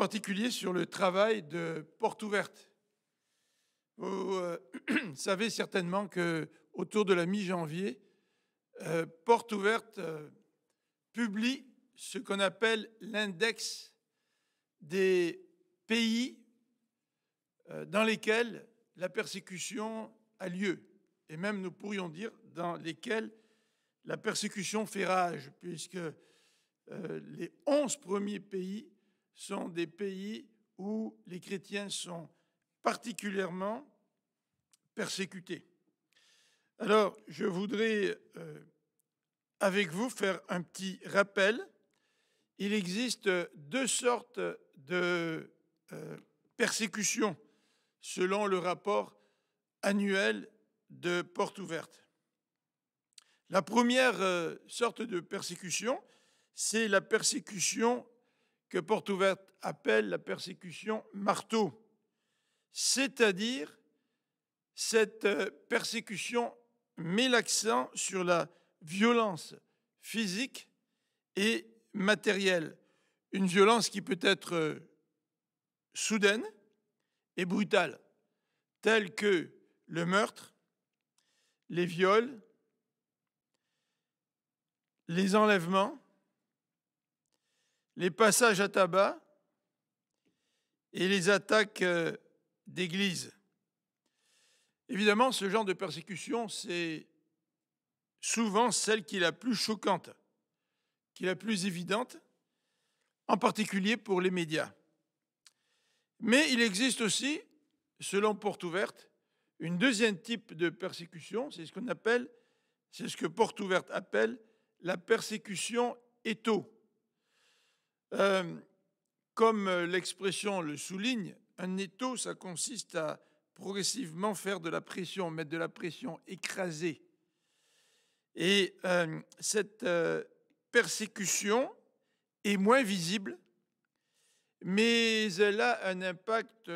particulier sur le travail de Porte Ouverte. Vous savez certainement que autour de la mi-janvier, Porte Ouverte publie ce qu'on appelle l'index des pays dans lesquels la persécution a lieu, et même nous pourrions dire dans lesquels la persécution fait rage, puisque les 11 premiers pays sont des pays où les chrétiens sont particulièrement persécutés. Alors, je voudrais avec vous faire un petit rappel. Il existe deux sortes de persécutions selon le rapport annuel de Porte Ouverte. La première sorte de persécution, c'est la persécution que Porte Ouverte appelle la persécution marteau. C'est-à-dire, cette persécution met l'accent sur la violence physique et matérielle. Une violence qui peut être soudaine et brutale, telle que le meurtre, les viols, les enlèvements, les passages à tabac et les attaques d'églises. Évidemment, ce genre de persécution, c'est souvent celle qui est la plus choquante, qui est la plus évidente, en particulier pour les médias. Mais il existe aussi, selon Porte Ouverte, une deuxième type de persécution, c'est ce que Porte Ouverte appelle la persécution étau. Comme l'expression le souligne, un étau, ça consiste à progressivement faire de la pression, mettre de la pression, écraser. Et cette persécution est moins visible, mais elle a un impact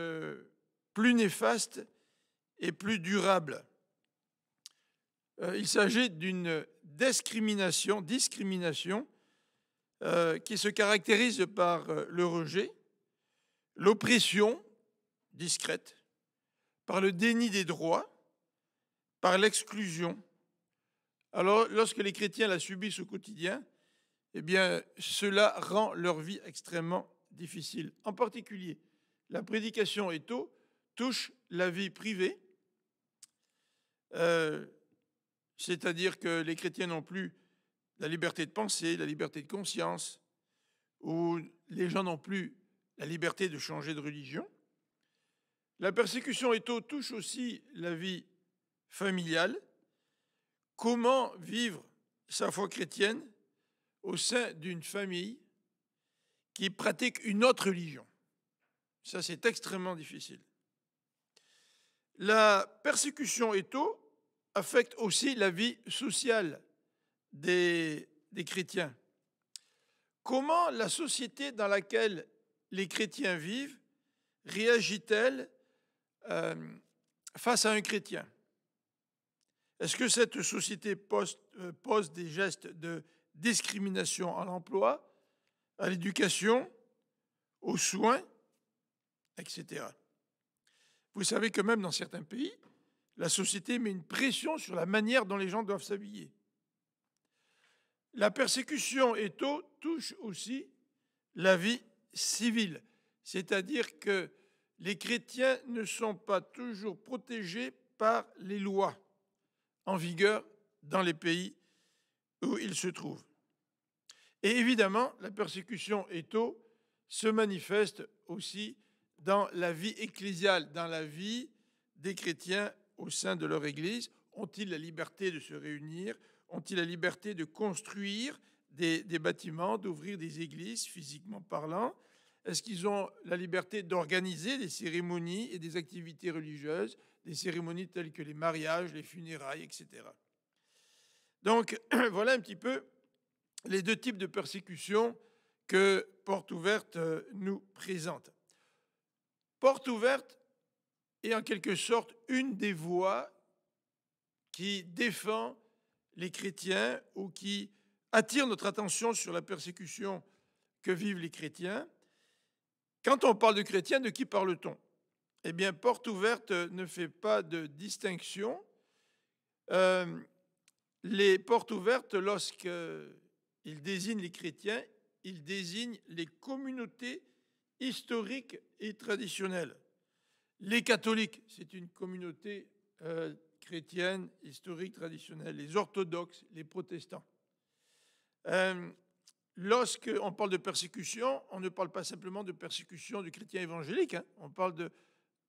plus néfaste et plus durable. Il s'agit d'une discrimination qui se caractérise par le rejet, l'oppression discrète, par le déni des droits, par l'exclusion. Alors, lorsque les chrétiens la subissent au quotidien, eh bien, cela rend leur vie extrêmement difficile. En particulier, la prédication étau touche la vie privée, c'est-à-dire que les chrétiens n'ont plus la liberté de penser, la liberté de conscience, ou les gens n'ont plus la liberté de changer de religion. La persécution étau touche aussi la vie familiale. Comment vivre sa foi chrétienne au sein d'une famille qui pratique une autre religion? Ça, c'est extrêmement difficile. La persécution étau affecte aussi la vie sociale des chrétiens. Comment la société dans laquelle les chrétiens vivent réagit-elle face à un chrétien? Est-ce que cette société pose des gestes de discrimination à l'emploi, à l'éducation, aux soins, etc. Vous savez que même dans certains pays, la société met une pression sur la manière dont les gens doivent s'habiller. La persécution étau touche aussi la vie civile, c'est-à-dire que les chrétiens ne sont pas toujours protégés par les lois en vigueur dans les pays où ils se trouvent. Et évidemment, la persécution étau se manifeste aussi dans la vie ecclésiale, dans la vie des chrétiens au sein de leur Église. Ont-ils la liberté de se réunir? Ont-ils la liberté de construire des bâtiments, d'ouvrir des églises, physiquement parlant? Est-ce qu'ils ont la liberté d'organiser des cérémonies et des activités religieuses, des cérémonies telles que les mariages, les funérailles, etc. Donc, voilà un petit peu les deux types de persécutions que Porte Ouverte nous présente. Porte Ouverte est en quelque sorte une des voix qui défend les chrétiens ou qui attire notre attention sur la persécution que vivent les chrétiens. Quand on parle de chrétiens, de qui parle-t-on? Eh bien, Porte ouverte ne fait pas de distinction. Les portes ouvertes, lorsqu'ils désignent les chrétiens, ils désignent les communautés historiques et traditionnelles. Les catholiques, c'est une communauté chrétienne, historique, traditionnelle. Les orthodoxes, les protestants. Lorsqu'on parle de persécution, on ne parle pas simplement de persécution du chrétien évangélique, hein. On parle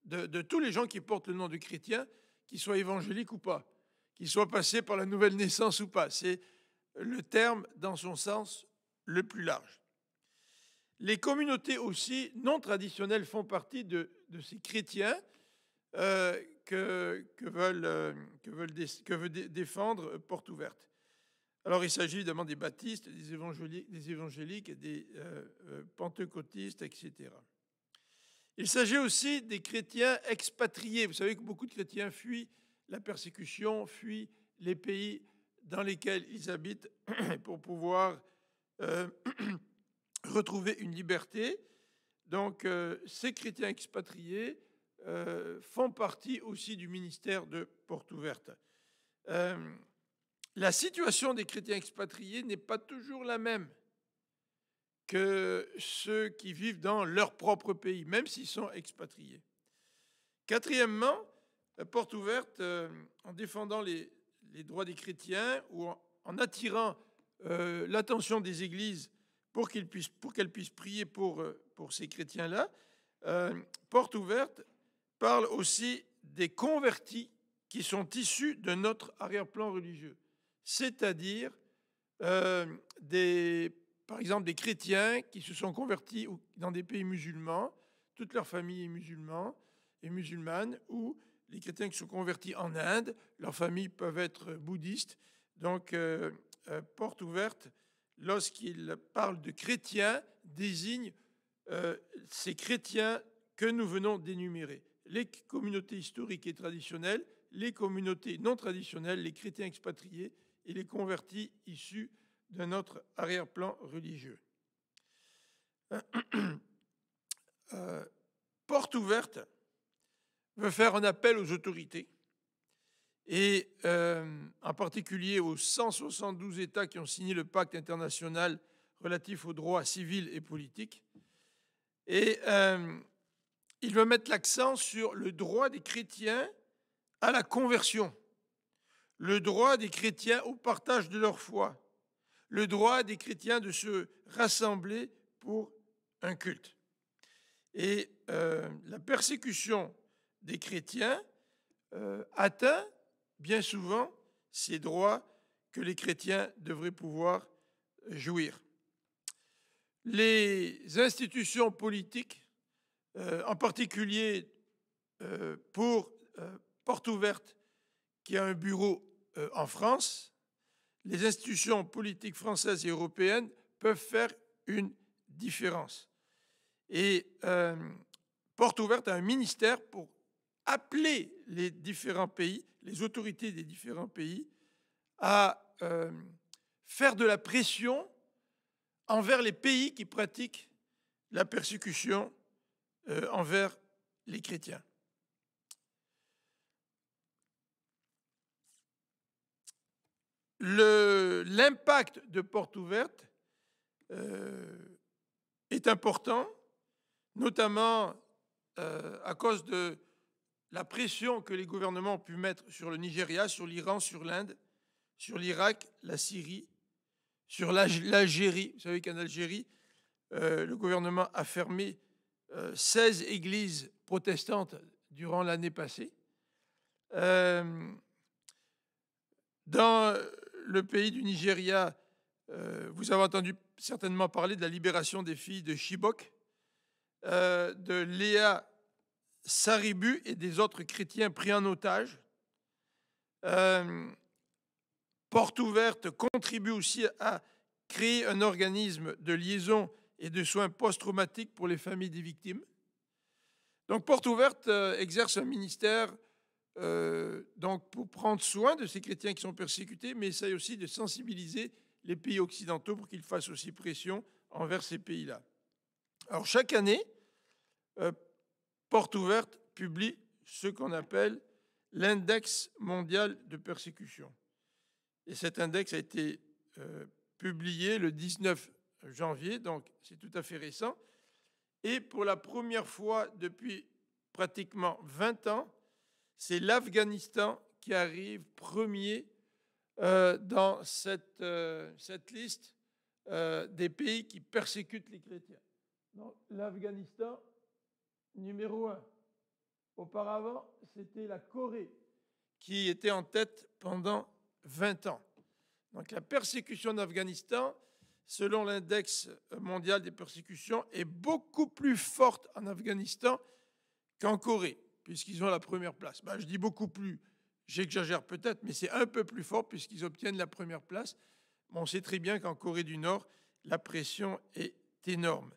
de tous les gens qui portent le nom de chrétien, qu'ils soient évangéliques ou pas, qu'ils soient passés par la nouvelle naissance ou pas. C'est le terme dans son sens le plus large. Les communautés aussi non traditionnelles font partie de ces chrétiens que veut défendre Porte ouverte. Alors il s'agit évidemment des baptistes, des évangéliques, des pentecôtistes, etc. Il s'agit aussi des chrétiens expatriés. Vous savez que beaucoup de chrétiens fuient la persécution, fuient les pays dans lesquels ils habitent pour pouvoir retrouver une liberté. Donc ces chrétiens expatriés font partie aussi du ministère de Porte ouverte. La situation des chrétiens expatriés n'est pas toujours la même que ceux qui vivent dans leur propre pays, même s'ils sont expatriés. Quatrièmement, Porte ouverte, en défendant les droits des chrétiens ou en attirant l'attention des églises pour qu'elles puissent prier pour ces chrétiens-là, Porte ouverte parle aussi des convertis qui sont issus de notre arrière-plan religieux, c'est-à-dire par exemple des chrétiens qui se sont convertis dans des pays musulmans, toute leur famille est musulmane et musulmane, ou les chrétiens qui sont convertis en Inde, leurs familles peuvent être bouddhistes. Donc, Porte ouverte, lorsqu'il parle de chrétiens, désigne ces chrétiens que nous venons d'énumérer. Les communautés historiques et traditionnelles, les communautés non traditionnelles, les chrétiens expatriés et les convertis issus de notre arrière-plan religieux. Porte ouverte veut faire un appel aux autorités et en particulier aux 172 États qui ont signé le pacte international relatif aux droits civils et politiques. Et il veut mettre l'accent sur le droit des chrétiens à la conversion, le droit des chrétiens au partage de leur foi, le droit des chrétiens de se rassembler pour un culte. Et la persécution des chrétiens atteint bien souvent ces droits que les chrétiens devraient pouvoir jouir. Les institutions politiques, en particulier pour Porte ouverte, qui a un bureau en France, les institutions politiques françaises et européennes peuvent faire une différence. Et Porte ouverte a un ministère pour appeler les différents pays, les autorités des différents pays, à faire de la pression envers les pays qui pratiquent la persécution envers les chrétiens. L'impact de Porte ouverte est important, notamment à cause de la pression que les gouvernements ont pu mettre sur le Nigeria, sur l'Iran, sur l'Inde, sur l'Irak, la Syrie, sur l'Algérie. Vous savez qu'en Algérie, le gouvernement a fermé 16 églises protestantes durant l'année passée. Dans le pays du Nigeria, vous avez entendu certainement parler de la libération des filles de Chibok, de Léa Saribu et des autres chrétiens pris en otage. Porte ouverte contribue aussi à créer un organisme de liaison et de soins post-traumatiques pour les familles des victimes. Donc Porte ouverte exerce un ministère donc pour prendre soin de ces chrétiens qui sont persécutés, mais essaye aussi de sensibiliser les pays occidentaux pour qu'ils fassent aussi pression envers ces pays-là. Alors chaque année, Porte Ouverte publie ce qu'on appelle l'index mondial de persécution. Et cet index a été publié le 19 janvier, donc c'est tout à fait récent. Et pour la première fois depuis pratiquement 20 ans, c'est l'Afghanistan qui arrive premier dans cette liste des pays qui persécutent les chrétiens. Donc l'Afghanistan, numéro 1. Auparavant, c'était la Corée qui était en tête pendant 20 ans. Donc la persécution d'Afghanistan, selon l'index mondial des persécutions, est beaucoup plus forte en Afghanistan qu'en Corée, puisqu'ils ont la première place. Je dis beaucoup plus, j'exagère peut-être, mais c'est un peu plus fort puisqu'ils obtiennent la première place. Mais on sait très bien qu'en Corée du Nord, la pression est énorme.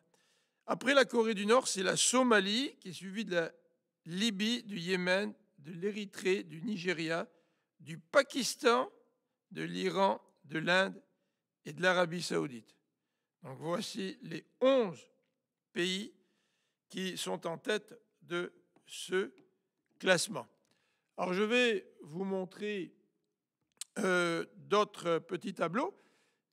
Après la Corée du Nord, c'est la Somalie, qui est suivie de la Libye, du Yémen, de l'Érythrée, du Nigeria, du Pakistan, de l'Iran, de l'Inde et de l'Arabie saoudite. Donc voici les 11 pays qui sont en tête de ce classement. Alors je vais vous montrer d'autres petits tableaux,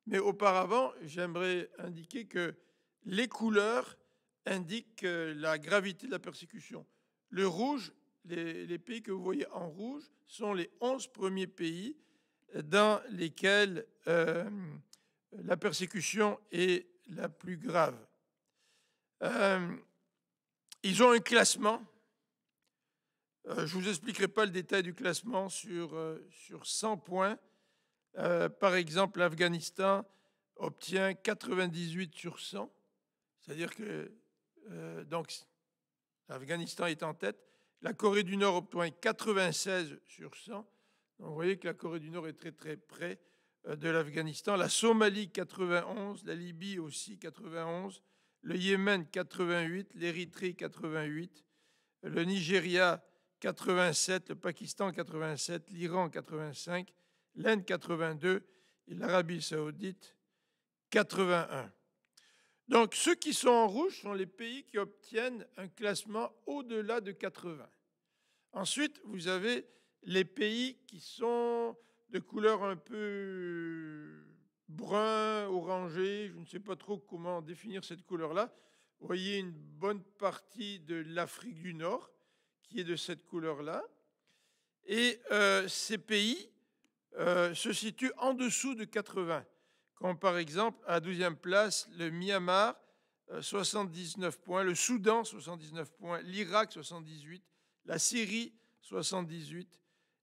mais auparavant, j'aimerais indiquer que les couleurs indiquent la gravité de la persécution. Le rouge, les pays que vous voyez en rouge, sont les 11 premiers pays dans lesquels la persécution est la plus grave. Ils ont un classement. Je ne vous expliquerai pas le détail du classement sur 100 points. Par exemple, l'Afghanistan obtient 98 sur 100. C'est-à-dire que donc, l'Afghanistan est en tête. La Corée du Nord obtient 96 sur 100. Donc, vous voyez que la Corée du Nord est très très près de l'Afghanistan. La Somalie 91, la Libye aussi 91, le Yémen 88, l'Érythrée 88, le Nigeria 87, le Pakistan 87, l'Iran 85, l'Inde 82 et l'Arabie saoudite 81. Donc ceux qui sont en rouge sont les pays qui obtiennent un classement au-delà de 80. Ensuite, vous avez les pays qui sont de couleur un peu brun, orangé, je ne sais pas trop comment définir cette couleur-là. Vous voyez une bonne partie de l'Afrique du Nord qui est de cette couleur-là. Et ces pays se situent en dessous de 80, comme par exemple à la 12e place le Myanmar, 79 points, le Soudan, 79 points, l'Irak, 78, la Syrie, 78,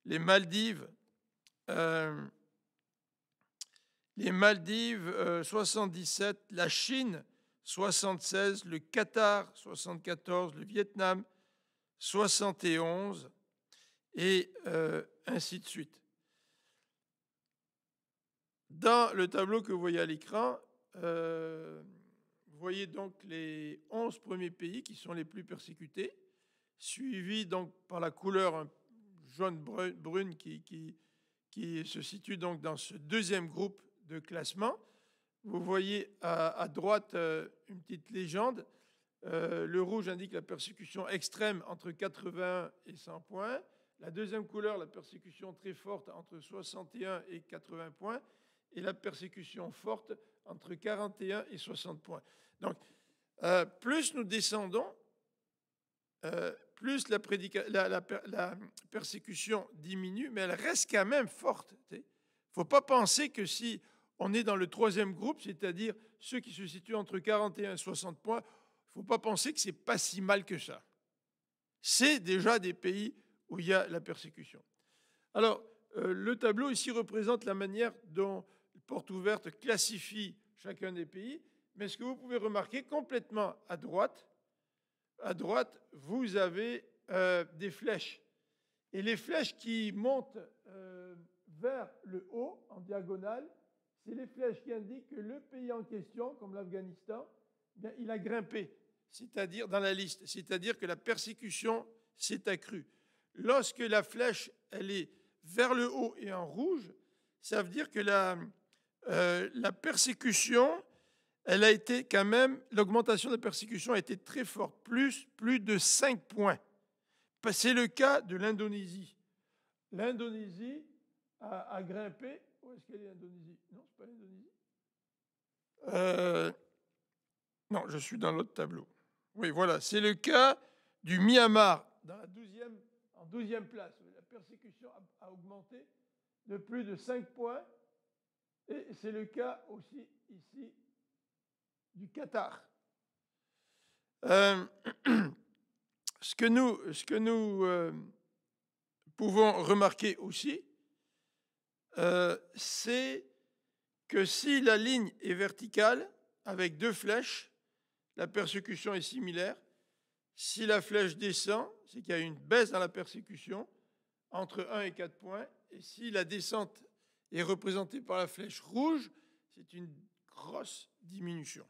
les Maldives, 77, la Chine, 76, le Qatar, 74, le Vietnam, 71, et ainsi de suite. Dans le tableau que vous voyez à l'écran, vous voyez donc les 11 premiers pays qui sont les plus persécutés, suivis donc par la couleur jaune-brune qui se situe donc dans ce deuxième groupe de classement. Vous voyez à droite une petite légende. Le rouge indique la persécution extrême entre 80 et 100 points. La deuxième couleur, la persécution très forte entre 61 et 80 points. Et la persécution forte entre 41 et 60 points. Donc, plus nous descendons, plus la persécution diminue, mais elle reste quand même forte. Il ne faut pas penser que si on est dans le troisième groupe, c'est-à-dire ceux qui se situent entre 41 et 60 points, il ne faut pas penser que ce n'est pas si mal que ça. C'est déjà des pays où il y a la persécution. Alors, le tableau ici représente la manière dont Porte Ouverte classifie chacun des pays, mais ce que vous pouvez remarquer complètement à droite, vous avez des flèches. Et les flèches qui montent vers le haut, en diagonale, c'est les flèches qui indiquent que le pays en question, comme l'Afghanistan, il a grimpé, c'est-à-dire dans la liste, c'est-à-dire que la persécution s'est accrue. Lorsque la flèche elle est vers le haut et en rouge, ça veut dire que la persécution elle a été quand même, l'augmentation de la persécution a été très forte, plus de 5 points. C'est le cas de l'Indonésie. L'Indonésie a grimpé. Où est-ce qu'elle est l'Indonésie? Non, c'est pas l'Indonésie. Non, je suis dans l'autre tableau. Oui, voilà, c'est le cas du Myanmar, en 12e place. La persécution a augmenté de plus de 5 points. Et c'est le cas aussi ici du Qatar. Ce que nous pouvons remarquer aussi, c'est que si la ligne est verticale, avec 2 flèches, la persécution est similaire. Si la flèche descend, c'est qu'il y a une baisse dans la persécution, entre 1 et 4 points. Et si la descente est représentée par la flèche rouge, c'est une grosse diminution.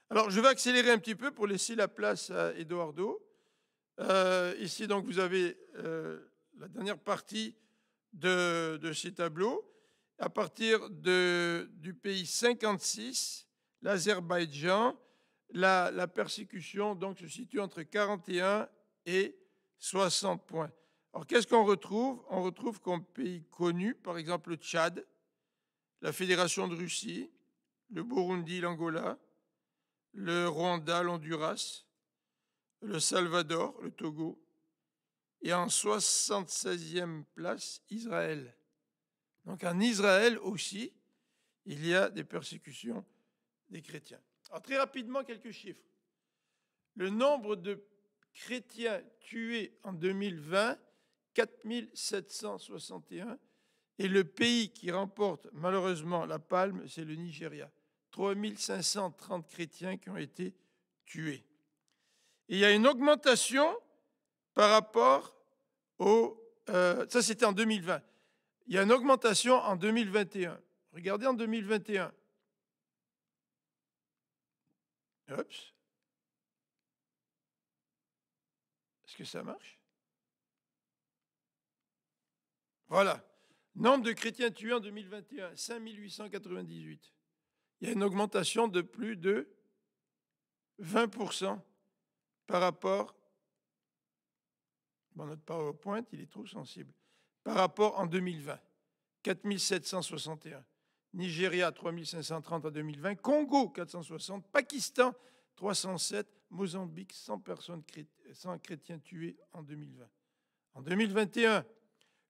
Alors, je vais accélérer un petit peu pour laisser la place à Eduardo. Ici, donc, vous avez la dernière partie de ces tableaux. À partir du pays 56, l'Azerbaïdjan, la persécution donc, se situe entre 41 et 60 points. Alors, qu'est-ce qu'on retrouve? On retrouve comme pays connus, par exemple, le Tchad, la Fédération de Russie, le Burundi, l'Angola, le Rwanda, l'Honduras, le Salvador, le Togo, et en 76e place, Israël. Donc en Israël aussi, il y a des persécutions des chrétiens. Alors très rapidement, quelques chiffres. Le nombre de chrétiens tués en 2020, 4761, et le pays qui remporte malheureusement la palme, c'est le Nigeria. 3530 chrétiens qui ont été tués. Et il y a une augmentation par rapport ça c'était en 2020. Il y a une augmentation en 2021. Regardez en 2021. Oups. Est-ce que ça marche? Voilà. Nombre de chrétiens tués en 2021, 5898. Il y a une augmentation de plus de 20% par rapport. Bon, notre PowerPoint, il est trop sensible. Par rapport en 2020, 4761. Nigeria, 3530 en 2020. Congo, 460. Pakistan, 307. Mozambique, 100 chrétiens tués en 2020. En 2021,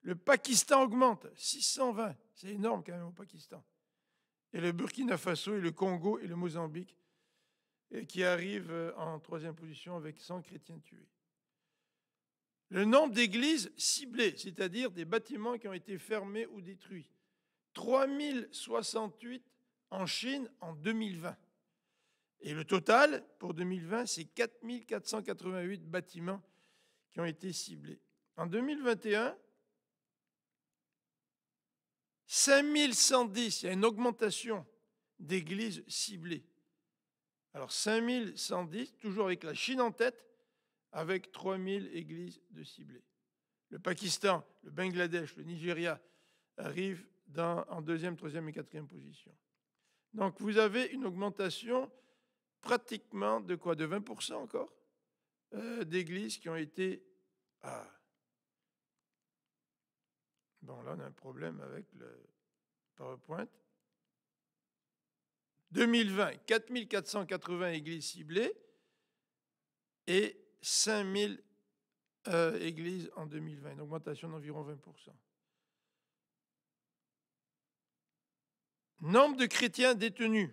le Pakistan augmente, 620. C'est énorme quand même au Pakistan. Et le Burkina Faso et le Congo et le Mozambique qui arrivent en 3e position avec 100 chrétiens tués. Le nombre d'églises ciblées, c'est-à-dire des bâtiments qui ont été fermés ou détruits, 3068 en Chine en 2020. Et le total pour 2020, c'est 4488 bâtiments qui ont été ciblés. En 2021, 5110, il y a une augmentation d'églises ciblées. Alors 5110, toujours avec la Chine en tête, avec 3000 églises de ciblées. Le Pakistan, le Bangladesh, le Nigeria arrivent en 2e, 3e et 4e position. Donc vous avez une augmentation pratiquement de quoi? De 20% encore d'églises qui ont été... Bon, là on a un problème avec le PowerPoint. 2020, 4480 églises ciblées et 5000 églises en 2020, une augmentation d'environ 20%. Nombre de chrétiens détenus,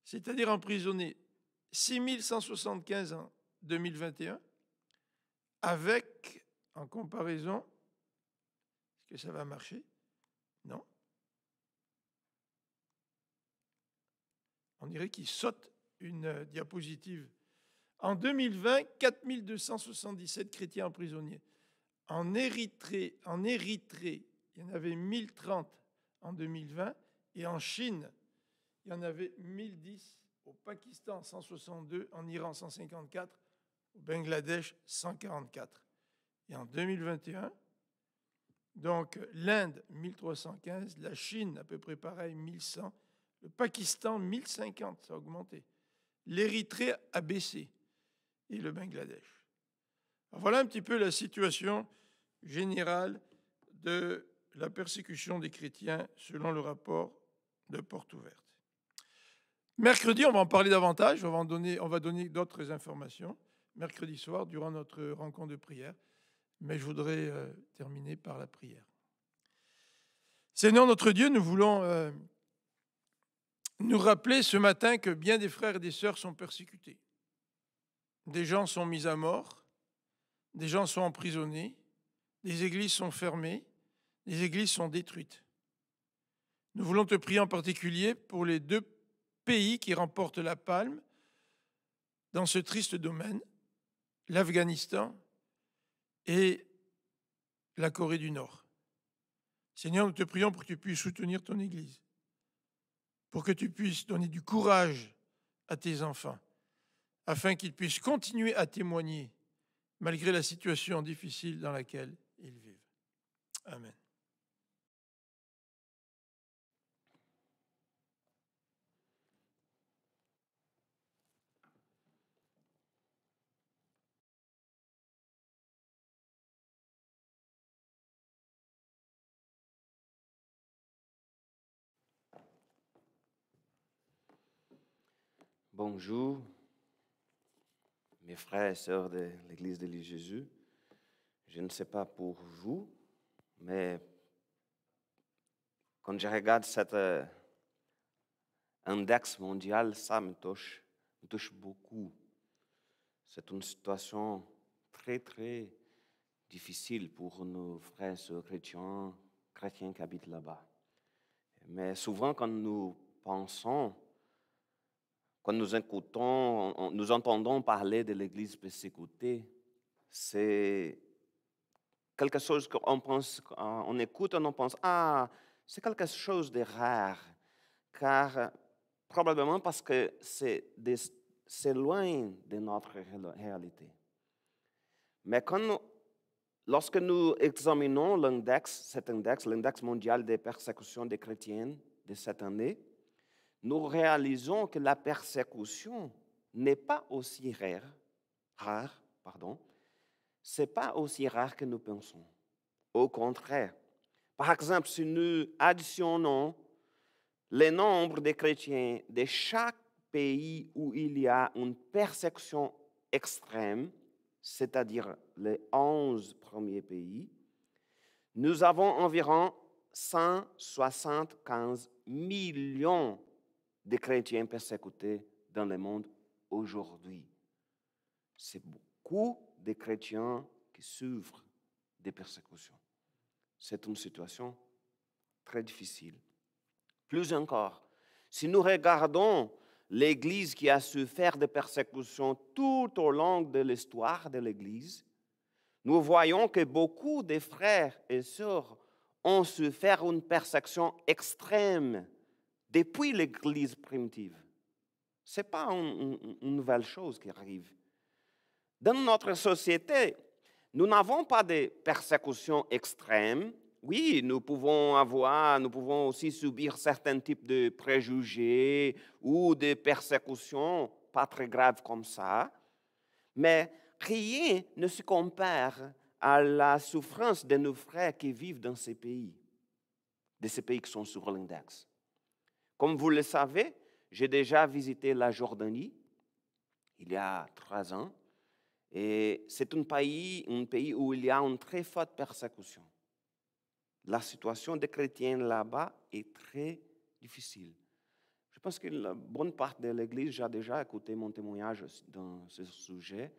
c'est-à-dire emprisonnés, 6175 en 2021, avec, en comparaison, est-ce que ça va marcher? Non. On dirait qu'il saute une diapositive. En 2020, 4277 chrétiens emprisonnés. En Érythrée, il y en avait 1030 en 2020. Et en Chine, il y en avait 1010. Au Pakistan, 162. En Iran, 154. Au Bangladesh, 144. Et en 2021, donc l'Inde, 1315. La Chine, à peu près pareil, 1100. Le Pakistan, 1050, ça a augmenté. L'Érythrée a baissé. Et le Bangladesh. Alors voilà un petit peu la situation générale de la persécution des chrétiens selon le rapport de Porte Ouverte. Mercredi, on va en parler davantage, on va donner d'autres informations mercredi soir durant notre rencontre de prière, mais je voudrais terminer par la prière. Seigneur notre Dieu, nous voulons nous rappeler ce matin que bien des frères et des sœurs sont persécutés. Des gens sont mis à mort, des gens sont emprisonnés, des églises sont fermées, des églises sont détruites. Nous voulons te prier en particulier pour les 2 pays qui remportent la palme dans ce triste domaine, l'Afghanistan et la Corée du Nord. Seigneur, nous te prions pour que tu puisses soutenir ton Église, pour que tu puisses donner du courage à tes enfants, afin qu'ils puissent continuer à témoigner malgré la situation difficile dans laquelle ils vivent. Amen. Bonjour, mes frères et sœurs de l'Église de Jésus. Je ne sais pas pour vous, mais quand je regarde cet index mondial, ça me touche beaucoup. C'est une situation très, très difficile pour nos frères et sœurs chrétiens qui habitent là-bas. Mais souvent, quand nous pensons, quand nous écoutons, nous entendons parler de l'Église persécutée, c'est quelque chose qu'on pense, on écoute et on pense, c'est quelque chose de rare, car probablement parce que c'est loin de notre réalité. Mais lorsque nous examinons l'index mondial des persécutions des chrétiens de cette année, nous réalisons que la persécution n'est pas aussi rare, c'est pas aussi rare que nous pensons. Au contraire, par exemple, si nous additionnons le nombre de chrétiens de chaque pays où il y a une persécution extrême, c'est-à-dire les 11 premiers pays, nous avons environ 175 millions de chrétiens persécutés dans le monde aujourd'hui. C'est beaucoup de chrétiens qui souffrent des persécutions. C'est une situation très difficile. Plus encore, si nous regardons l'Église qui a souffert de persécutions tout au long de l'histoire de l'Église, nous voyons que beaucoup de frères et sœurs ont souffert une persécution extrême depuis l'Église primitive. Ce n'est pas une nouvelle chose qui arrive. Dans notre société, nous n'avons pas de persécutions extrêmes. Oui, nous pouvons aussi subir certains types de préjugés ou de persécutions pas très graves comme ça. Mais rien ne se compare à la souffrance de nos frères qui vivent dans ces pays, de ces pays qui sont sur l'index. Comme vous le savez, j'ai déjà visité la Jordanie il y a 3 ans. Et c'est un pays où il y a une très forte persécution. La situation des chrétiens là-bas est très difficile. Je pense que la bonne partie de l'Église a déjà écouté mon témoignage dans ce sujet,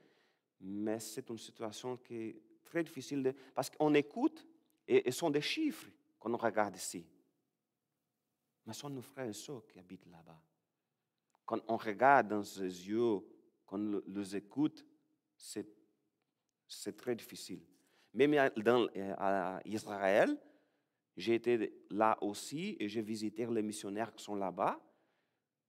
mais c'est une situation qui est très difficile parce qu'on écoute et ce sont des chiffres qu'on regarde ici. Mais ce sont nos frères et sœurs qui habitent là-bas. Quand on regarde dans ses yeux, quand on les écoute, c'est très difficile. Même à Israël, j'ai été là aussi et j'ai visité les missionnaires qui sont là-bas.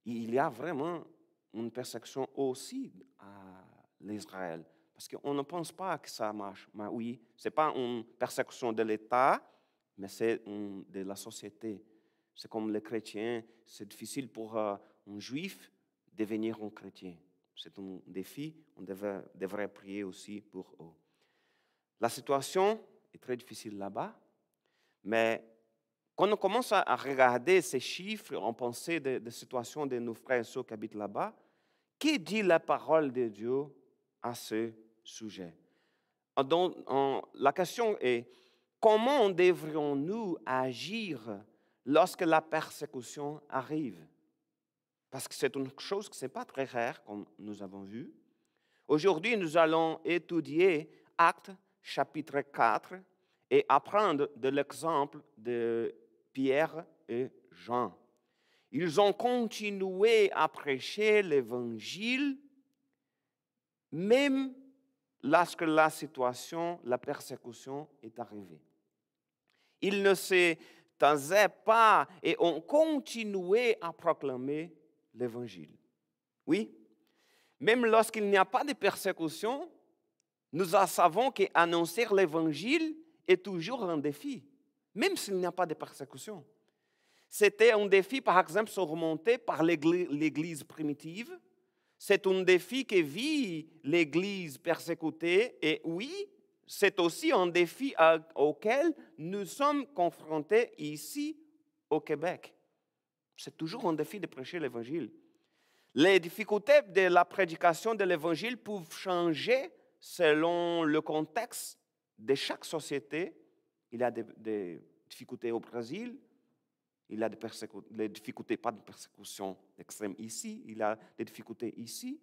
Il y a vraiment une persécution aussi à l'Israël. Parce qu'on ne pense pas que ça marche. Mais oui, ce n'est pas une persécution de l'État, mais c'est de la société. C'est comme les chrétiens, c'est difficile pour un juif devenir un chrétien. C'est un défi, on devrait prier aussi pour eux. La situation est très difficile là-bas, mais quand on commence à regarder ces chiffres, on pense de la situation de nos frères et sœurs qui habitent là-bas, que dit la parole de Dieu à ce sujet? Donc, la question est, comment devrions-nous agir lorsque la persécution arrive? Parce que c'est une chose qui n'est pas très rare, comme nous avons vu. Aujourd'hui, nous allons étudier Actes chapitre 4 et apprendre de l'exemple de Pierre et Jean. Ils ont continué à prêcher l'Évangile, même lorsque la situation, la persécution est arrivée. Ils ne se taisaient pas et ont continué à proclamer l'Évangile. Oui, même lorsqu'il n'y a pas de persécution, nous savons qu'annoncer l'Évangile est toujours un défi, même s'il n'y a pas de persécution. C'était un défi, par exemple, surmonté par l'Église primitive. C'est un défi que vit l'Église persécutée. Et oui, c'est aussi un défi auquel nous sommes confrontés ici au Québec. C'est toujours un défi de prêcher l'Évangile. Les difficultés de la prédication de l'Évangile peuvent changer selon le contexte de chaque société. Il y a des difficultés au Brésil, il y a des difficultés, pas de persécution extrême ici, il y a des difficultés ici,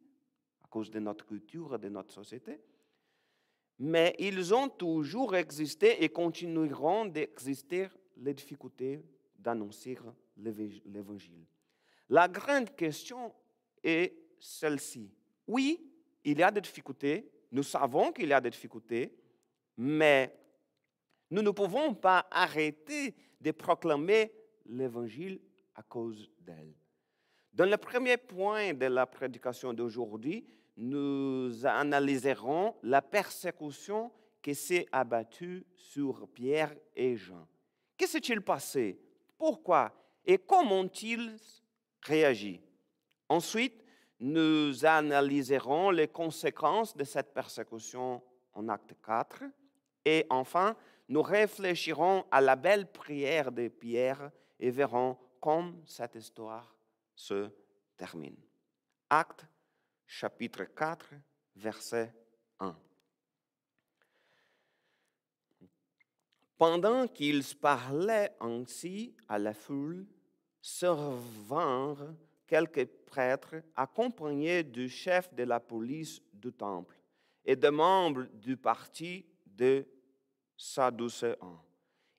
à cause de notre culture et de notre société. Mais ils ont toujours existé et continueront d'exister les difficultés d'annoncer l'Évangile. La grande question est celle-ci. Oui, il y a des difficultés, nous savons qu'il y a des difficultés, mais nous ne pouvons pas arrêter de proclamer l'Évangile à cause d'elle. Dans le premier point de la prédication d'aujourd'hui, nous analyserons la persécution qui s'est abattue sur Pierre et Jean. Que s'est-il passé? Pourquoi? Et comment ont-ils réagi? Ensuite, nous analyserons les conséquences de cette persécution en acte 4. Et enfin, nous réfléchirons à la belle prière de Pierre et verrons comment cette histoire se termine. Acte chapitre 4, verset 1. Pendant qu'ils parlaient ainsi à la foule, survinrent quelques prêtres accompagnés du chef de la police du temple et de membres du parti de Sadducéens.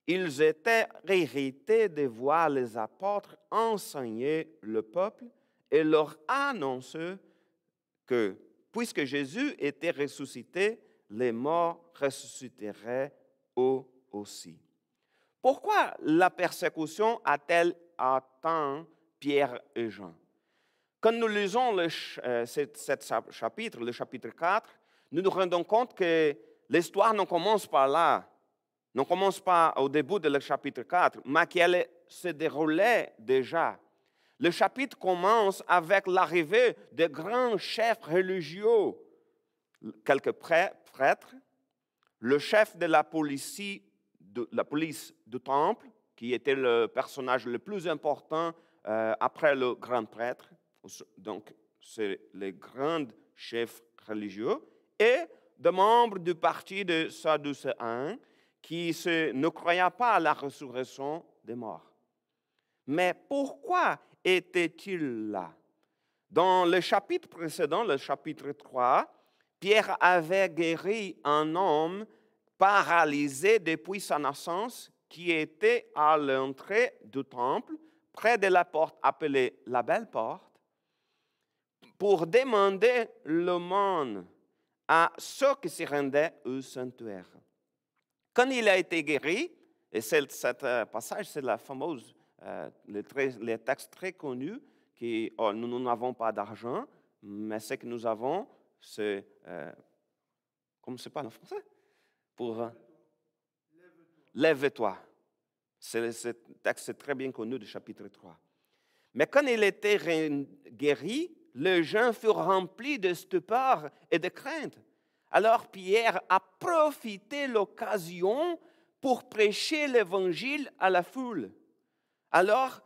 Ils étaient irrités de voir les apôtres enseigner le peuple et leur annoncer que, puisque Jésus était ressuscité, les morts ressusciteraient eux aussi. Pourquoi la persécution a-t-elle atteint Pierre et Jean? Quand nous lisons ce chapitre, le chapitre 4, nous nous rendons compte que l'histoire ne commence pas là, ne commence pas au début du chapitre 4, mais qu'elle se déroulait déjà. Le chapitre commence avec l'arrivée de grands chefs religieux, quelques prêtres, le chef de la police du temple, qui était le personnage le plus important après le grand prêtre. Donc, c'est les grands chefs religieux, et des membres du parti de Sadducéens qui ne croyaient pas à la résurrection des morts. Mais pourquoi était-il là? Dans le chapitre précédent, le chapitre 3, Pierre avait guéri un homme paralysé depuis sa naissance qui était à l'entrée du temple, près de la porte appelée la Belle Porte, pour demander l'aumône à ceux qui se rendaient au sanctuaire. Quand il a été guéri, et ce passage, c'est la fameuse, le texte très connu, qui nous n'avons pas d'argent, mais ce que nous avons, c'est, comment c'est pas en français? Pour lève-toi. Ce texte est très bien connu du chapitre 3. Mais quand il était guéri, les gens furent remplis de stupeur et de crainte. Alors Pierre a profité de l'occasion pour prêcher l'évangile à la foule. Alors,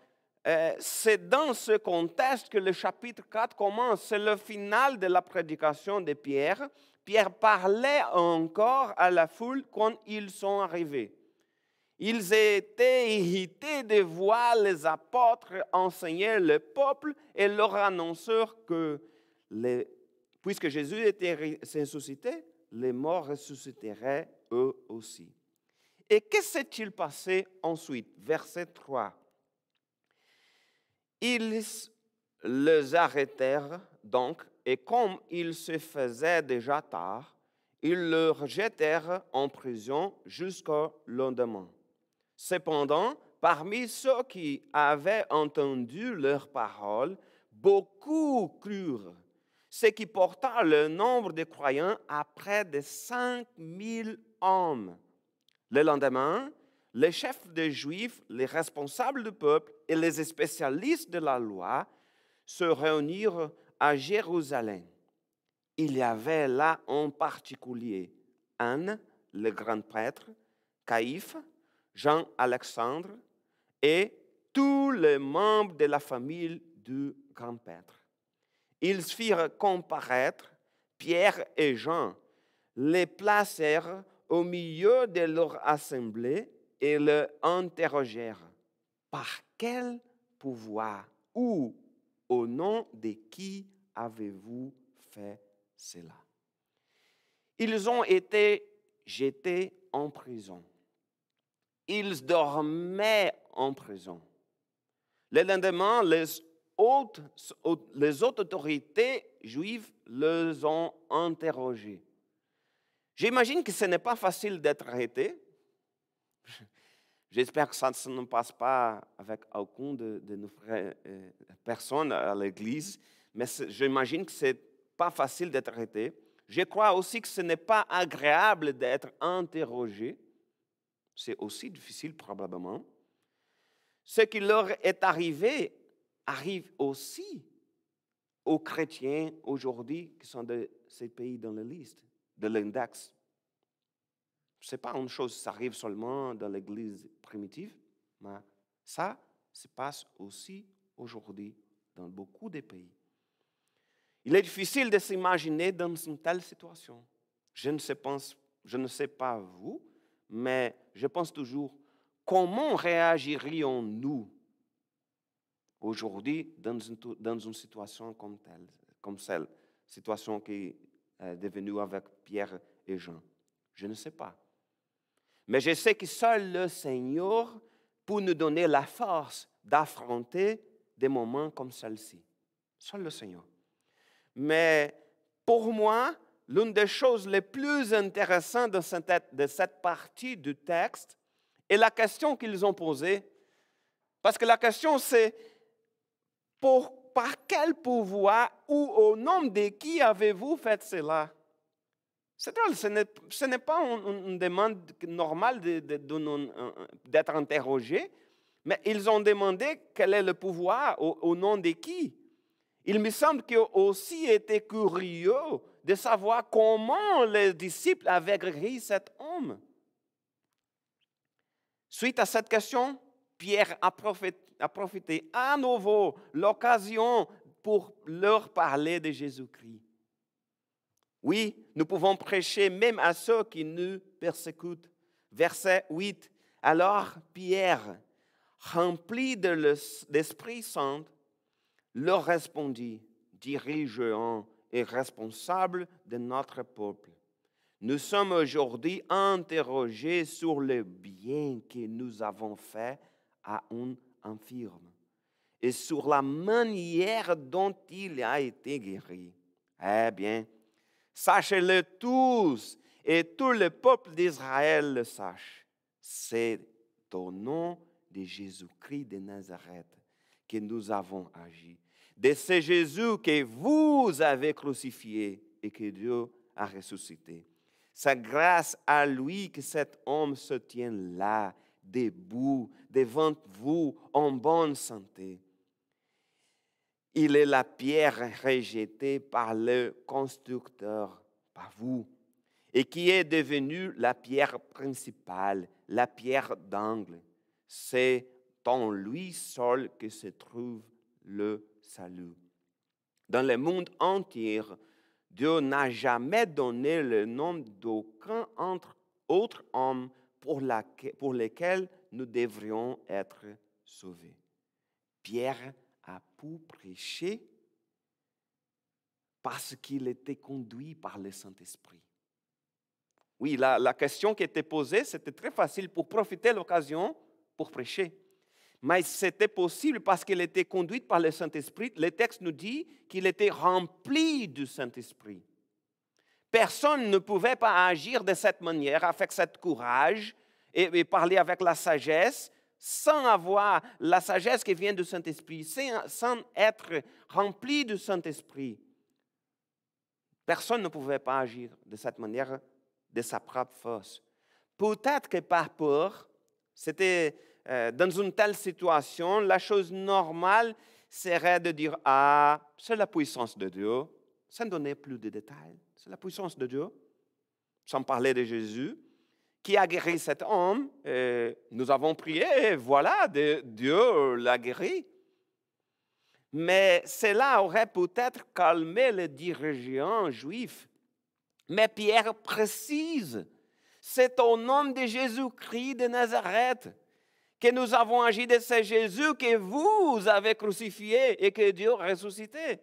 c'est dans ce contexte que le chapitre 4 commence. C'est le final de la prédication de Pierre. Pierre parlait encore à la foule quand ils sont arrivés. Ils étaient irrités de voir les apôtres enseigner le peuple et leur annoncer que, puisque Jésus était ressuscité, les morts ressusciteraient eux aussi. Et que s'est-il passé ensuite? Verset 3. Ils les arrêtèrent donc, et comme il se faisait déjà tard, ils le jetèrent en prison jusqu'au lendemain. Cependant, parmi ceux qui avaient entendu leurs paroles, beaucoup crurent, ce qui porta le nombre de croyants à près de 5000 hommes. Le lendemain, les chefs des Juifs, les responsables du peuple et les spécialistes de la loi se réunirent à Jérusalem. Il y avait là en particulier Anne, le grand prêtre, Caïphe, Jean-Alexandre et tous les membres de la famille du grand prêtre. Ils firent comparaître Pierre et Jean, les placèrent au milieu de leur assemblée et le interrogèrent. Par quel pouvoir ou au nom de qui avez-vous fait cela? Ils ont été jetés en prison. Ils dormaient en prison. Le lendemain, les autres autorités juives les ont interrogés. J'imagine que ce n'est pas facile d'être arrêté. J'espère que ça ne se passe pas avec aucune de nos frères, personnes à l'église, mais j'imagine que ce n'est pas facile d'être arrêté. Je crois aussi que ce n'est pas agréable d'être interrogé. C'est aussi difficile probablement. Ce qui leur est arrivé arrive aussi aux chrétiens aujourd'hui qui sont de ces pays dans la liste, de l'index. Ce n'est pas une chose qui arrive seulement dans l'Église primitive, mais ça se passe aussi aujourd'hui dans beaucoup de pays. Il est difficile de s'imaginer dans une telle situation. Je ne sais pas vous, mais je pense toujours, comment réagirions-nous aujourd'hui dans une situation comme celle, situation qui est devenue avec Pierre et Jean? Je ne sais pas. Mais je sais que seul le Seigneur peut nous donner la force d'affronter des moments comme celle-ci. Seul le Seigneur. Mais pour moi, l'une des choses les plus intéressantes de cette partie du texte est la question qu'ils ont posée. Parce que la question c'est, par quel pouvoir ou au nom de qui avez-vous fait cela? Ce n'est pas une demande normale d'être interrogé, mais ils ont demandé quel est le pouvoir, au nom de qui. Il me semble qu'ils ont aussi été curieux de savoir comment les disciples avaient guéri cet homme. Suite à cette question, Pierre a profité à nouveau l'occasion pour leur parler de Jésus-Christ. Oui, nous pouvons prêcher même à ceux qui nous persécutent. Verset 8. Alors Pierre, rempli de l'Esprit Saint, leur répondit, dirigeant et responsable de notre peuple. Nous sommes aujourd'hui interrogés sur le bien que nous avons fait à un infirme et sur la manière dont il a été guéri. Eh bien, sachez-le tous, et tout le peuple d'Israël le sache. C'est au nom de Jésus-Christ de Nazareth que nous avons agi. De ce Jésus que vous avez crucifié et que Dieu a ressuscité. C'est grâce à lui que cet homme se tient là, debout devant vous en bonne santé. Il est la pierre rejetée par le constructeur, par vous, et qui est devenue la pierre principale, la pierre d'angle. C'est en lui seul que se trouve le salut. Dans le monde entier, Dieu n'a jamais donné le nom d'aucun autre homme pour lequel nous devrions être sauvés. Pierre a pu prêcher parce qu'il était conduit par le Saint-Esprit. Oui, la question qui était posée, c'était très facile pour profiter de l'occasion pour prêcher. Mais c'était possible parce qu'il était conduit par le Saint-Esprit. Le texte nous dit qu'il était rempli du Saint-Esprit. Personne ne pouvait pas agir de cette manière, avec ce courage et parler avec la sagesse, sans avoir la sagesse qui vient du Saint-Esprit, sans être rempli du Saint-Esprit. Personne ne pouvait pas agir de cette manière, de sa propre force. Peut-être que par peur, c'était dans une telle situation, la chose normale serait de dire « Ah, c'est la puissance de Dieu », sans donner plus de détails. C'est la puissance de Dieu, sans parler de Jésus, qui a guéri cet homme. Nous avons prié et voilà, Dieu l'a guéri. Mais cela aurait peut-être calmé les dirigeants juifs. Mais Pierre précise, c'est au nom de Jésus-Christ de Nazareth que nous avons agi, de ce Jésus que vous avez crucifié et que Dieu a ressuscité.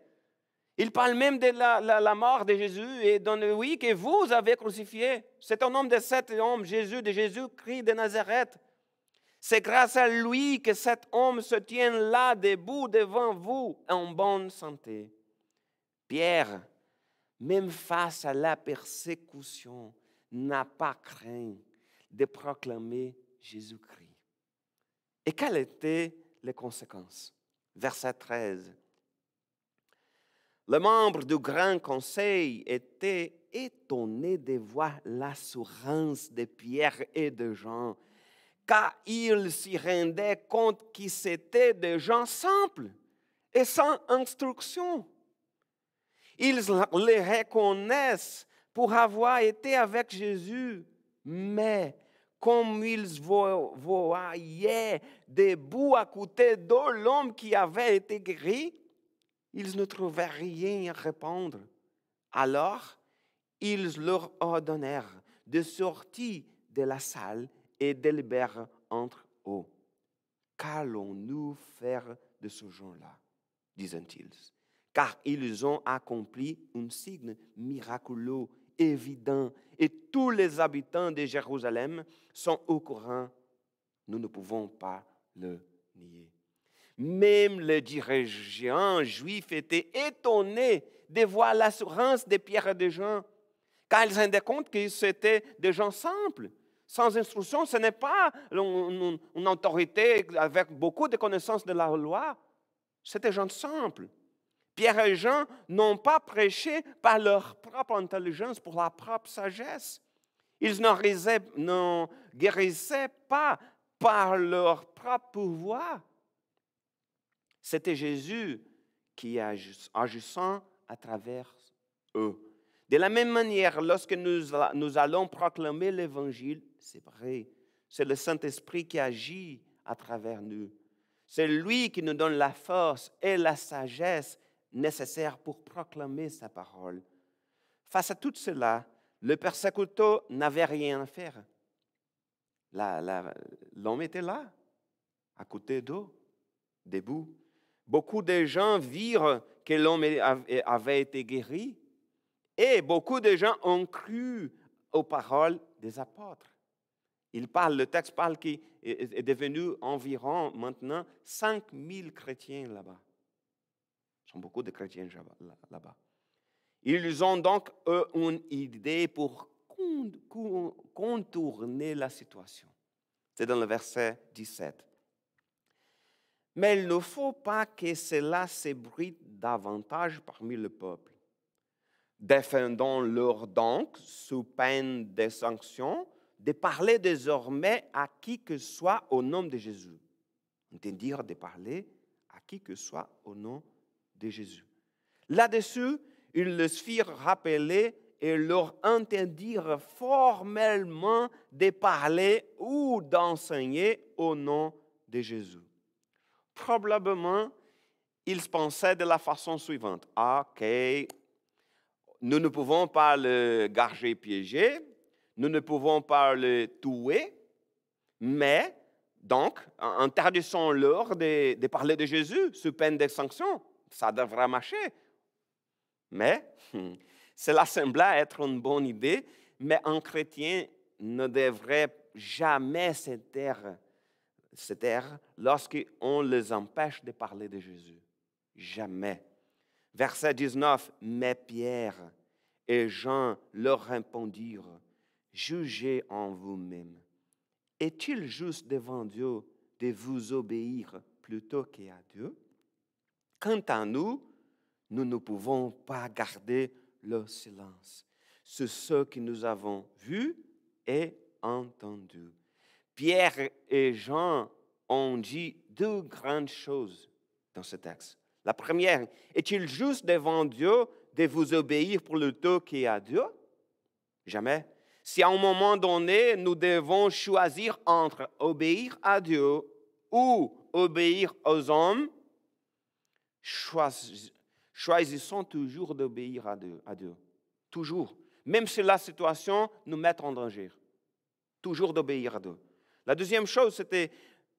Il parle même de la mort de Jésus et oui, que vous avez crucifié. C'est au nom de cet homme, Jésus, de Jésus-Christ de Nazareth. C'est grâce à lui que cet homme se tient là, debout devant vous, en bonne santé. Pierre, même face à la persécution, n'a pas craint de proclamer Jésus-Christ. Et quelles étaient les conséquences? Verset 13. Les membres du Grand Conseil étaient étonnés de voir l'assurance de Pierre et de Jean, car ils s'y rendaient compte qu'ils étaient des gens simples et sans instruction. Ils les reconnaissent pour avoir été avec Jésus, mais comme ils voyaient debout à côté de l'homme qui avait été guéri, ils ne trouvaient rien à répondre. Alors, ils leur ordonnèrent de sortir de la salle et délibérer entre eux. Qu'allons-nous faire de ce gens-là, disaient-ils, car ils ont accompli un signe miraculeux, évident, et tous les habitants de Jérusalem sont au courant. Nous ne pouvons pas le nier. Même les dirigeants juifs étaient étonnés de voir l'assurance de Pierre et de Jean, car ils se rendaient compte que c'était des gens simples, sans instruction. Ce n'est pas une autorité avec beaucoup de connaissances de la loi. C'était des gens simples. Pierre et Jean n'ont pas prêché par leur propre intelligence, pour leur propre sagesse. Ils ne guérissaient pas par leur propre pouvoir. C'était Jésus qui agissant à travers eux. De la même manière, lorsque nous allons proclamer l'Évangile, c'est vrai, c'est le Saint-Esprit qui agit à travers nous. C'est lui qui nous donne la force et la sagesse nécessaires pour proclamer sa parole. Face à tout cela, le persécuteur n'avait rien à faire. L'homme était là, à côté d'eux, debout. Beaucoup de gens virent que l'homme avait été guéri et beaucoup de gens ont cru aux paroles des apôtres. Le texte parle qu'il est devenu environ maintenant 5000 chrétiens là-bas. Il y a beaucoup de chrétiens là-bas. Ils ont donc une idée pour contourner la situation. C'est dans le verset 17. Mais il ne faut pas que cela s'ébruite davantage parmi le peuple. Défendons-leur donc, sous peine de sanctions, de parler désormais à qui que soit au nom de Jésus. C'est-à-dire de parler à qui que soit au nom de Jésus. Là-dessus, ils les firent rappeler et leur interdirent formellement de parler ou d'enseigner au nom de Jésus. Probablement, ils pensaient de la façon suivante. OK, nous ne pouvons pas le garder piégé, nous ne pouvons pas le tuer, mais donc, interdisons-leur de parler de Jésus sous peine d'extinction. Ça devrait marcher. Mais cela semblait être une bonne idée, mais un chrétien ne devrait jamais se taire lorsqu'on les empêche de parler de Jésus. Jamais. Verset 19, « Mais Pierre et Jean leur répondirent, « Jugez en vous-même. Est-il juste devant Dieu de vous obéir plutôt qu'à Dieu? Quant à nous, nous ne pouvons pas garder le silence sur ce que nous avons vu et entendu. » Pierre et Jean ont dit deux grandes choses dans ce texte. La première, est-il juste devant Dieu de vous obéir plutôt qu'à Dieu? Jamais. Si à un moment donné, nous devons choisir entre obéir à Dieu ou obéir aux hommes, choisissons toujours d'obéir à Dieu. Toujours. Même si la situation nous met en danger. Toujours d'obéir à Dieu. La deuxième chose, c'était,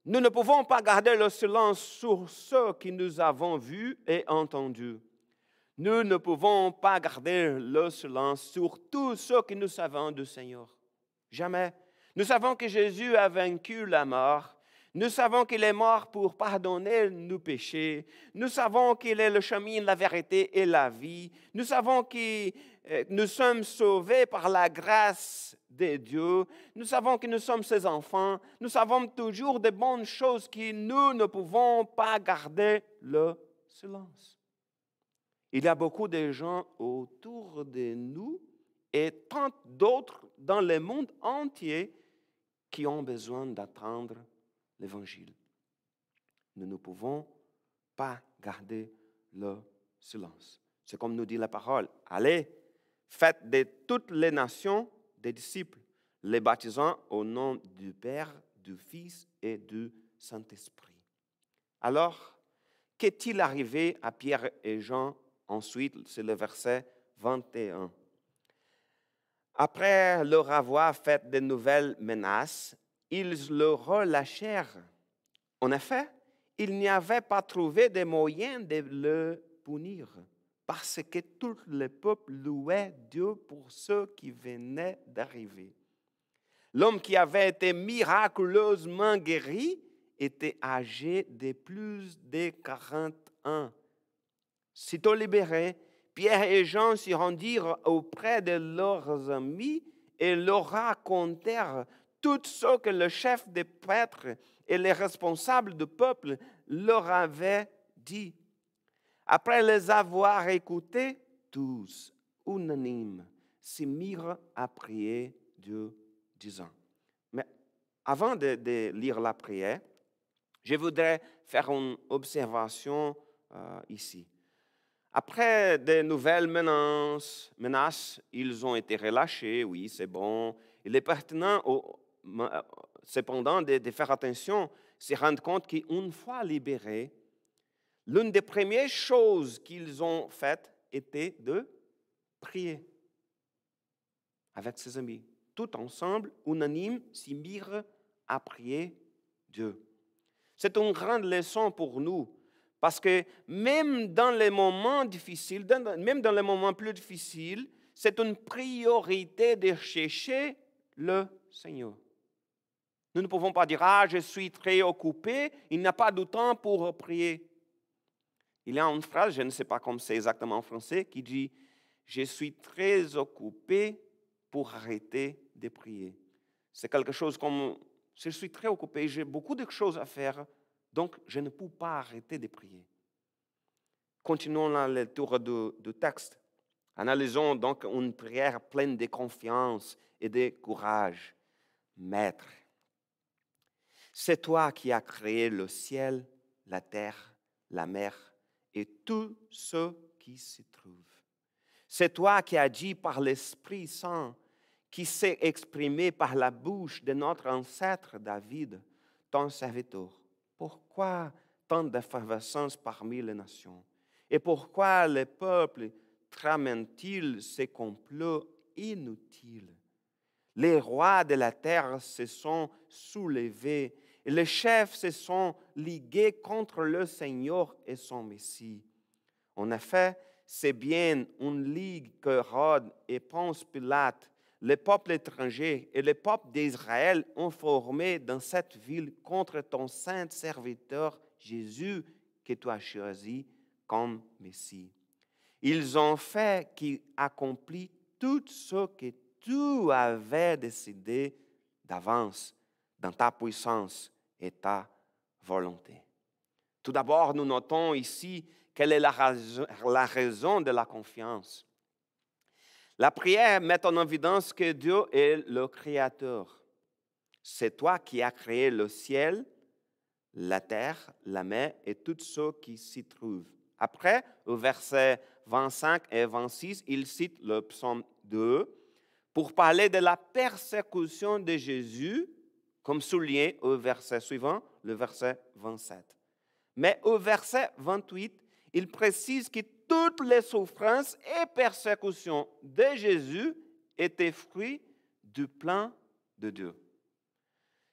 nous ne pouvons pas garder le silence sur ce que nous avons vu et entendu. Nous ne pouvons pas garder le silence sur tout ce que nous savons du Seigneur. Jamais. Nous savons que Jésus a vaincu la mort. Nous savons qu'il est mort pour pardonner nos péchés. Nous savons qu'il est le chemin, la vérité et la vie. Nous savons que nous sommes sauvés par la grâce de Dieu. Nous savons que nous sommes ses enfants. Nous savons toujours de bonnes choses que nous ne pouvons pas garder le silence. Il y a beaucoup de gens autour de nous et tant d'autres dans le monde entier qui ont besoin d'attendre l'Évangile. Nous ne pouvons pas garder le silence. C'est comme nous dit la parole. Allez, faites de toutes les nations des disciples, les baptisant au nom du Père, du Fils et du Saint-Esprit. Alors, qu'est-il arrivé à Pierre et Jean? Ensuite, c'est le verset 21. Après leur avoir fait de nouvelles menaces, ils le relâchèrent. En effet, ils n'y avaient pas trouvé de moyen de le punir, parce que tout le peuple louait Dieu pour ce qui venait d'arriver. L'homme qui avait été miraculeusement guéri était âgé de plus de 40 ans. Sitôt libérés, Pierre et Jean s'y rendirent auprès de leurs amis et leur racontèrent tout ce que le chef des prêtres et les responsables du peuple leur avaient dit. Après les avoir écoutés, tous, unanimes, se mirent à prier Dieu, disant. Mais avant de lire la prière, je voudrais faire une observation ici. Après de nouvelles menaces, ils ont été relâchés, oui, c'est bon. Il est pertinent, cependant, de faire attention, se rendre compte qu'une fois libérés, l'une des premières choses qu'ils ont faites était de prier avec ses amis. Tout ensemble, unanimes, s'y mirent à prier Dieu. C'est une grande leçon pour nous. Parce que même dans les moments difficiles, même dans les moments plus difficiles, c'est une priorité de chercher le Seigneur. Nous ne pouvons pas dire, je suis très occupé, il n'y a pas de temps pour prier. Il y a une phrase, je ne sais pas comment c'est exactement en français, qui dit, je suis très occupé pour arrêter de prier. C'est quelque chose comme, je suis très occupé, j'ai beaucoup de choses à faire, donc, je ne peux pas arrêter de prier. Continuons la lecture du texte. Analysons donc une prière pleine de confiance et de courage. Maître. C'est toi qui as créé le ciel, la terre, la mer et tout ce qui s'y trouve. C'est toi qui as dit par l'Esprit Saint, qui s'est exprimé par la bouche de notre ancêtre David, ton serviteur. Pourquoi tant d'effervescence parmi les nations? Et pourquoi les peuples trament-ils ces complots inutiles? Les rois de la terre se sont soulevés et les chefs se sont ligués contre le Seigneur et son Messie. En effet, c'est bien une ligue que Hérode et Ponce Pilate, les peuples étrangers et les peuples d'Israël ont formé dans cette ville contre ton saint serviteur Jésus que tu as choisi comme Messie. Ils ont fait qu'il accomplit tout ce que tu avais décidé d'avance dans ta puissance et ta volonté. Tout d'abord, nous notons ici quelle est la raison de la confiance. La prière met en évidence que Dieu est le Créateur. C'est toi qui as créé le ciel, la terre, la mer et tout ce qui s'y trouve. Après, au verset 25 et 26, il cite le psaume 2 pour parler de la persécution de Jésus, comme souligné au verset suivant, le verset 27. Mais au verset 28, il précise que toutes les souffrances et persécutions de Jésus étaient fruits du plan de Dieu.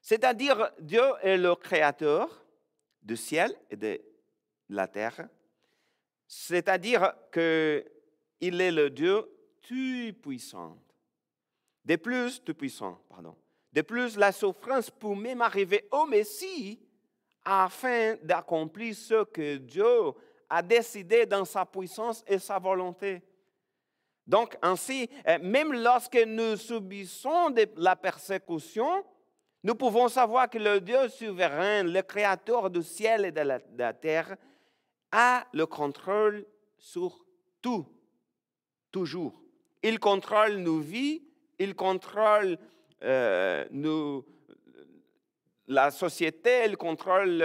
C'est-à-dire, Dieu est le créateur du ciel et de la terre. C'est-à-dire qu'il est le Dieu tout-puissant. De plus, tout-puissant, pardon. De plus, la souffrance peut même arriver au Messie afin d'accomplir ce que Dieu a décidé dans sa puissance et sa volonté. Donc, ainsi, même lorsque nous subissons de la persécution, nous pouvons savoir que le Dieu souverain, le créateur du ciel et de la terre, a le contrôle sur tout, toujours. Il contrôle nos vies, il contrôle la société, il contrôle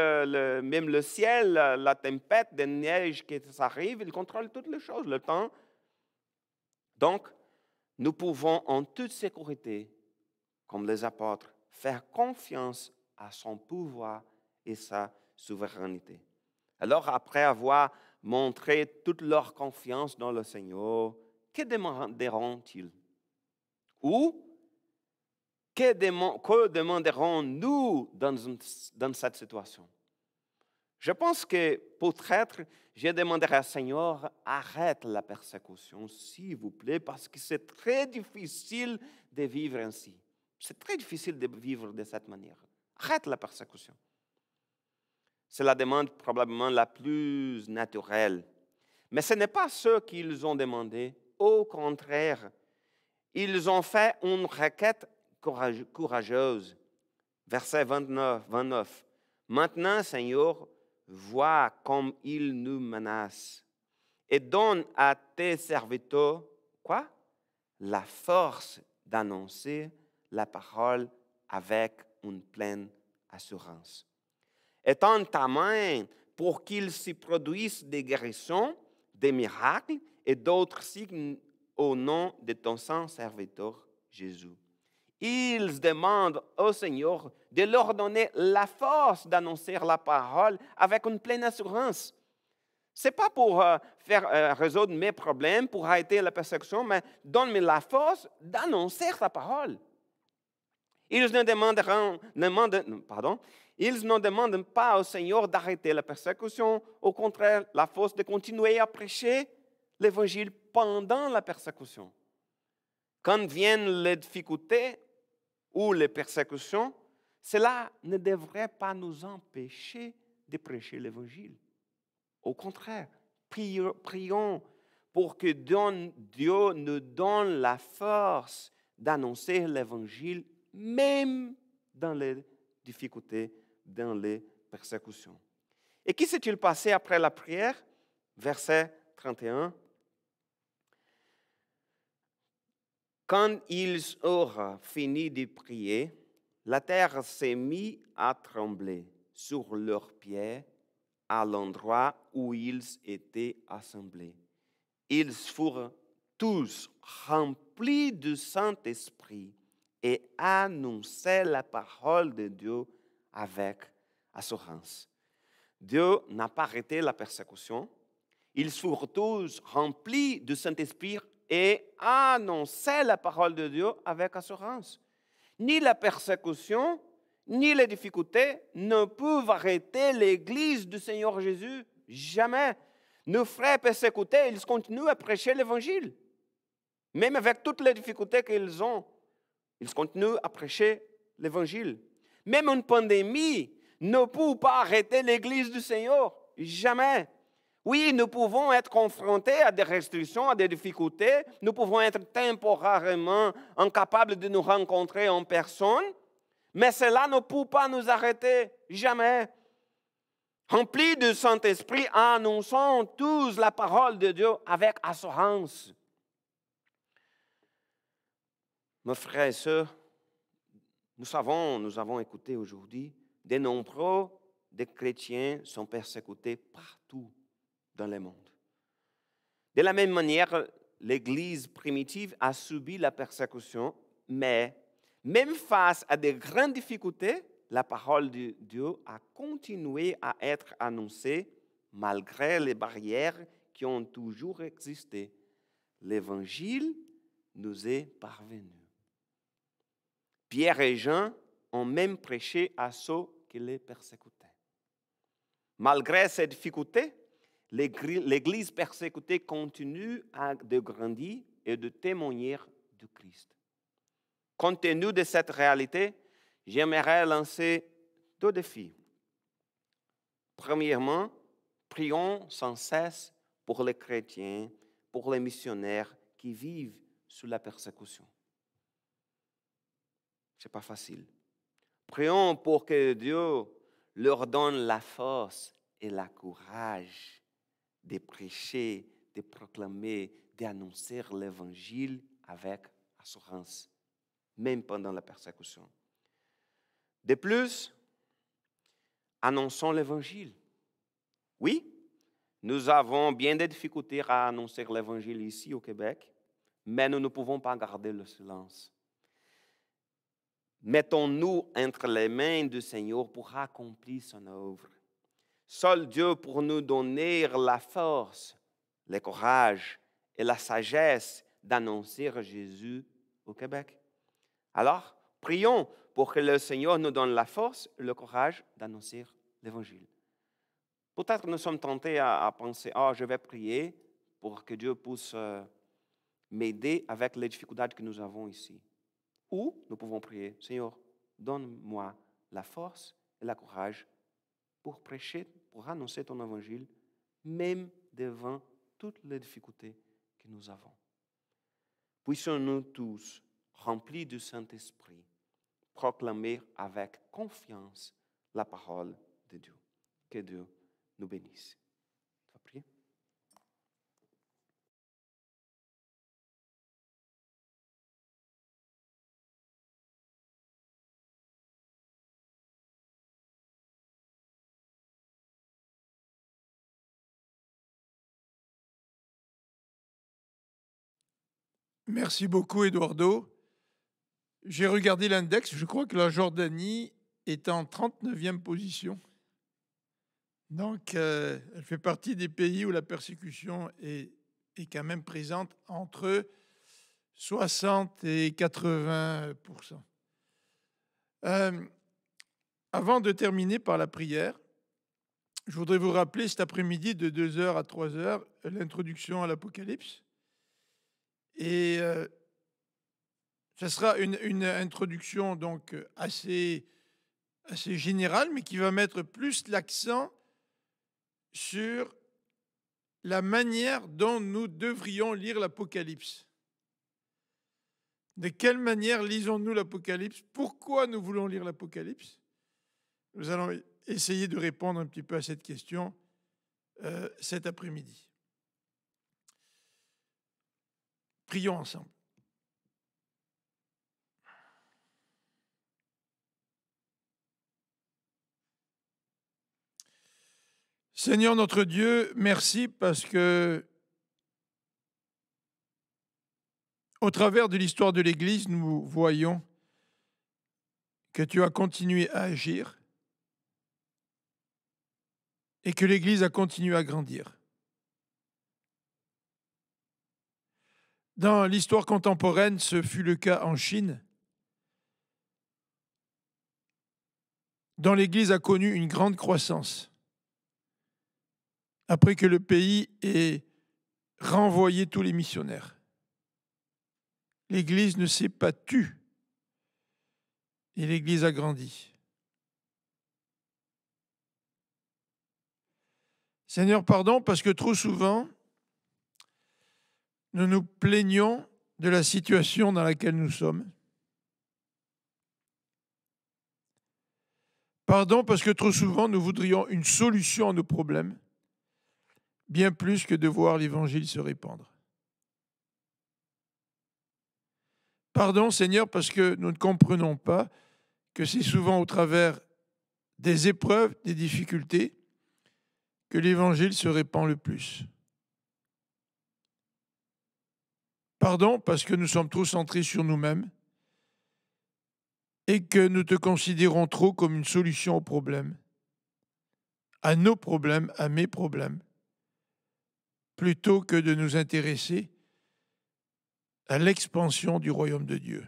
même le ciel, la tempête de neige qui arrive, il contrôle toutes les choses, le temps. Donc, nous pouvons en toute sécurité, comme les apôtres, faire confiance à son pouvoir et sa souveraineté. Alors, après avoir montré toute leur confiance dans le Seigneur, que demanderont-ils? Ou que demanderons-nous dans cette situation? Je pense que peut-être, je demanderai au Seigneur, arrête la persécution, s'il vous plaît, parce que c'est très difficile de vivre ainsi. C'est très difficile de vivre de cette manière. Arrête la persécution. C'est la demande probablement la plus naturelle. Mais ce n'est pas ce qu'ils ont demandé. Au contraire, ils ont fait une requête courageuse. Verset 29. Maintenant, Seigneur, vois comme ils nous menacent et donne à tes serviteurs, quoi? La force d'annoncer la parole avec une pleine assurance. Étends ta main pour qu'il s'y produise des guérisons, des miracles et d'autres signes au nom de ton saint serviteur Jésus. Ils demandent au Seigneur de leur donner la force d'annoncer la parole avec une pleine assurance. Ce n'est pas pour résoudre mes problèmes, pour arrêter la persécution, mais donne-moi la force d'annoncer ta parole. Ils ne demandent pas au Seigneur d'arrêter la persécution, au contraire, la force de continuer à prêcher l'Évangile pendant la persécution. Quand viennent les difficultés ou les persécutions, cela ne devrait pas nous empêcher de prêcher l'Évangile. Au contraire, prions pour que Dieu nous donne la force d'annoncer l'Évangile même dans les difficultés, dans les persécutions. Et qu'est-ce qui s'est passé après la prière? Verset 31. Quand ils auront fini de prier, la terre s'est mise à trembler sur leurs pieds à l'endroit où ils étaient assemblés. Ils furent tous remplis du Saint-Esprit et annonçaient la parole de Dieu avec assurance. Dieu n'a pas arrêté la persécution. Ils furent tous remplis du Saint-Esprit et annonçaient la parole de Dieu avec assurance. Ni la persécution, ni les difficultés ne peuvent arrêter l'Église du Seigneur Jésus. Jamais. Nos frères persécutés, ils continuent à prêcher l'Évangile. Même avec toutes les difficultés qu'ils ont, ils continuent à prêcher l'Évangile. Même une pandémie ne peut pas arrêter l'Église du Seigneur. Jamais. Oui, nous pouvons être confrontés à des restrictions, à des difficultés. Nous pouvons être temporairement incapables de nous rencontrer en personne. Mais cela ne peut pas nous arrêter. Jamais. Remplis du Saint-Esprit, annonçons tous la parole de Dieu avec assurance. Mes frères et sœurs, nous avons écouté aujourd'hui, de nombreux des chrétiens sont persécutés partout dans le monde. De la même manière, l'Église primitive a subi la persécution, mais même face à de grandes difficultés, la parole de Dieu a continué à être annoncée malgré les barrières qui ont toujours existé. L'Évangile nous est parvenu. Pierre et Jean ont même prêché à ceux qui les persécutaient. Malgré ces difficultés, l'Église persécutée continue de grandir et de témoigner du Christ. Compte tenu de cette réalité, j'aimerais lancer 2 défis. Premièrement, prions sans cesse pour les chrétiens, pour les missionnaires qui vivent sous la persécution. Ce n'est pas facile. Prions pour que Dieu leur donne la force et le courage de prêcher, de proclamer, d'annoncer l'Évangile avec assurance, même pendant la persécution. De plus, annonçons l'Évangile. Oui, nous avons bien des difficultés à annoncer l'Évangile ici au Québec, mais nous ne pouvons pas garder le silence. Mettons-nous entre les mains du Seigneur pour accomplir son œuvre. Seul Dieu pour nous donner la force, le courage et la sagesse d'annoncer Jésus au Québec. Alors, prions pour que le Seigneur nous donne la force et le courage d'annoncer l'Évangile. Peut-être nous sommes tentés à penser, je vais prier pour que Dieu puisse m'aider avec les difficultés que nous avons ici. Ou nous pouvons prier, Seigneur, donne-moi la force et le courage pour prêcher, pour annoncer ton Évangile, même devant toutes les difficultés que nous avons. Puissions-nous tous, remplis du Saint-Esprit, proclamer avec confiance la parole de Dieu. Que Dieu nous bénisse. On va prier. Merci beaucoup, Eduardo. J'ai regardé l'index, je crois que la Jordanie est en 39e position. Donc, elle fait partie des pays où la persécution est quand même présente entre 60 et 80%. Avant de terminer par la prière, je voudrais vous rappeler cet après-midi de 2h à 3h l'introduction à l'Apocalypse. Et ce sera une introduction donc assez générale, mais qui va mettre plus l'accent sur la manière dont nous devrions lire l'Apocalypse. De quelle manière lisons-nous l'Apocalypse? Pourquoi nous voulons lire l'Apocalypse? Nous allons essayer de répondre un petit peu à cette question cet après-midi. Prions ensemble. Seigneur notre Dieu, merci parce que, au travers de l'histoire de l'Église, nous voyons que tu as continué à agir et que l'Église a continué à grandir. Dans l'histoire contemporaine, ce fut le cas en Chine, dont l'Église a connu une grande croissance, après que le pays ait renvoyé tous les missionnaires. L'Église ne s'est pas tue et l'Église a grandi. Seigneur, pardon, parce que trop souvent, nous nous plaignons de la situation dans laquelle nous sommes. Pardon, parce que trop souvent, nous voudrions une solution à nos problèmes, bien plus que de voir l'Évangile se répandre. Pardon, Seigneur, parce que nous ne comprenons pas que c'est souvent au travers des épreuves, des difficultés, que l'Évangile se répand le plus. Pardon, parce que nous sommes trop centrés sur nous-mêmes et que nous te considérons trop comme une solution aux problèmes, à nos problèmes, à mes problèmes, plutôt que de nous intéresser à l'expansion du royaume de Dieu.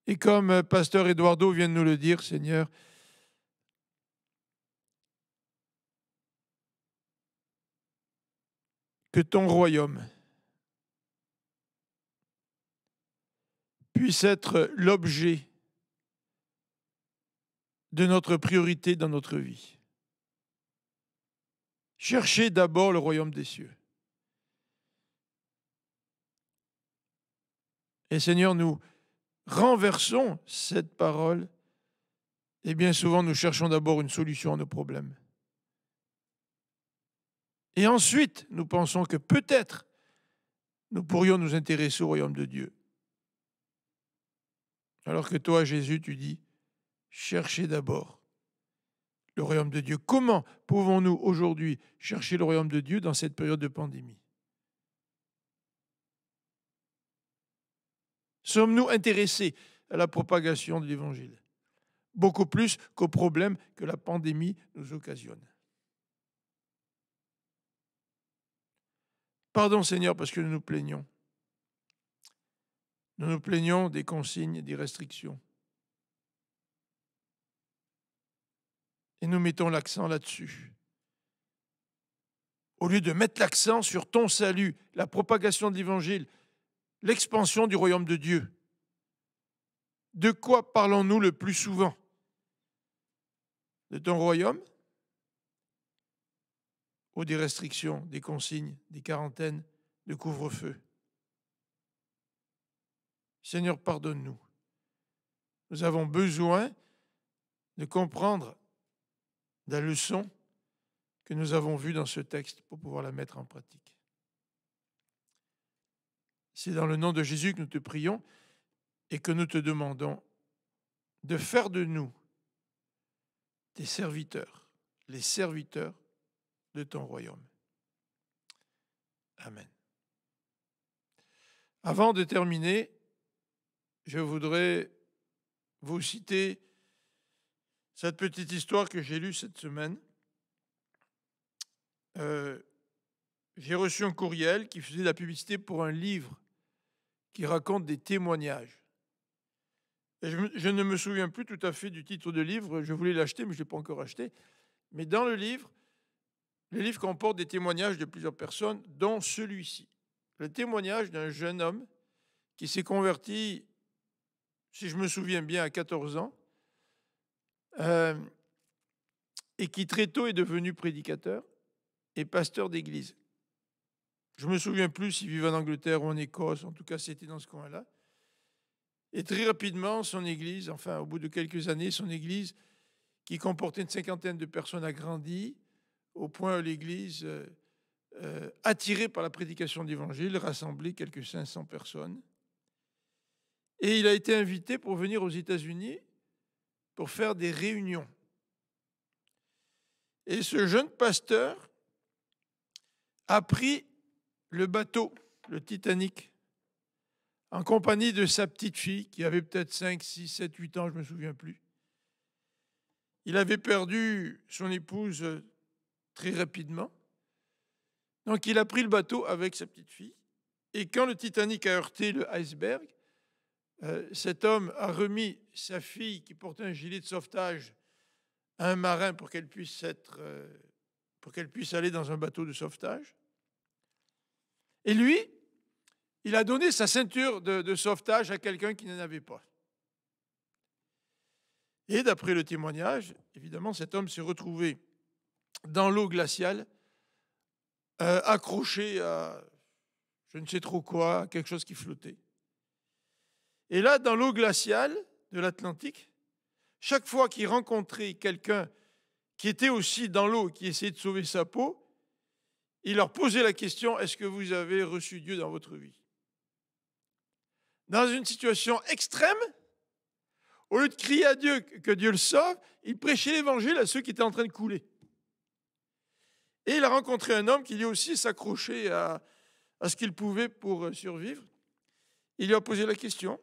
Et comme Pasteur Eduardo vient de nous le dire, Seigneur, que ton royaume puisse être l'objet de notre priorité dans notre vie. Cherchez d'abord le royaume des cieux. Et Seigneur, nous renversons cette parole et bien souvent nous cherchons d'abord une solution à nos problèmes. Et ensuite, nous pensons que peut-être nous pourrions nous intéresser au royaume de Dieu. Alors que toi, Jésus, tu dis, cherchez d'abord le royaume de Dieu. Comment pouvons-nous aujourd'hui chercher le royaume de Dieu dans cette période de pandémie? Sommes-nous intéressés à la propagation de l'Évangile, beaucoup plus qu'aux problèmes que la pandémie nous occasionne? Pardon, Seigneur, parce que nous nous plaignons. Nous nous plaignons des consignes et des restrictions. Et nous mettons l'accent là-dessus. Au lieu de mettre l'accent sur ton salut, la propagation de l'Évangile, l'expansion du royaume de Dieu. De quoi parlons-nous le plus souvent? De ton royaume? Ou des restrictions, des consignes, des quarantaines, de couvre-feu? Seigneur, pardonne-nous. Nous avons besoin de comprendre la leçon que nous avons vue dans ce texte pour pouvoir la mettre en pratique. C'est dans le nom de Jésus que nous te prions et que nous te demandons de faire de nous tes serviteurs, les serviteurs de ton royaume. Amen. Avant de terminer, je voudrais vous citer cette petite histoire que j'ai lue cette semaine. J'ai reçu un courriel qui faisait de la publicité pour un livre qui raconte des témoignages. Et je ne me souviens plus tout à fait du titre de livre, je voulais l'acheter, mais je ne l'ai pas encore acheté. Mais dans le livre comporte des témoignages de plusieurs personnes, dont celui-ci. Le témoignage d'un jeune homme qui s'est converti, si je me souviens bien, à 14 ans, et qui très tôt est devenu prédicateur et pasteur d'église. Je ne me souviens plus s'il vivait en Angleterre ou en Écosse, en tout cas c'était dans ce coin-là. Et très rapidement, son église, enfin au bout de quelques années, son église, qui comportait une cinquantaine de personnes, a grandi, au point où l'église, attirée par la prédication de l'Évangile, rassemblait quelques 500 personnes. Et il a été invité pour venir aux États-Unis pour faire des réunions. Et ce jeune pasteur a pris le bateau, le Titanic, en compagnie de sa petite fille, qui avait peut-être 5, 6, 7, 8 ans, je ne me souviens plus. Il avait perdu son épouse très rapidement. Donc il a pris le bateau avec sa petite fille. Et quand le Titanic a heurté le iceberg, cet homme a remis sa fille, qui portait un gilet de sauvetage, à un marin pour qu'elle puisse aller dans un bateau de sauvetage. Et lui, il a donné sa ceinture de sauvetage à quelqu'un qui n'en avait pas. Et d'après le témoignage, évidemment, cet homme s'est retrouvé dans l'eau glaciale, accroché à je ne sais trop quoi, quelque chose qui flottait. Et là, dans l'eau glaciale de l'Atlantique, chaque fois qu'il rencontrait quelqu'un qui était aussi dans l'eau, qui essayait de sauver sa peau, il leur posait la question, est-ce que vous avez reçu Dieu dans votre vie? Dans une situation extrême, au lieu de crier à Dieu que Dieu le sauve, il prêchait l'évangile à ceux qui étaient en train de couler. Et il a rencontré un homme qui lui aussi s'accrochait à ce qu'il pouvait pour survivre. Il lui a posé la question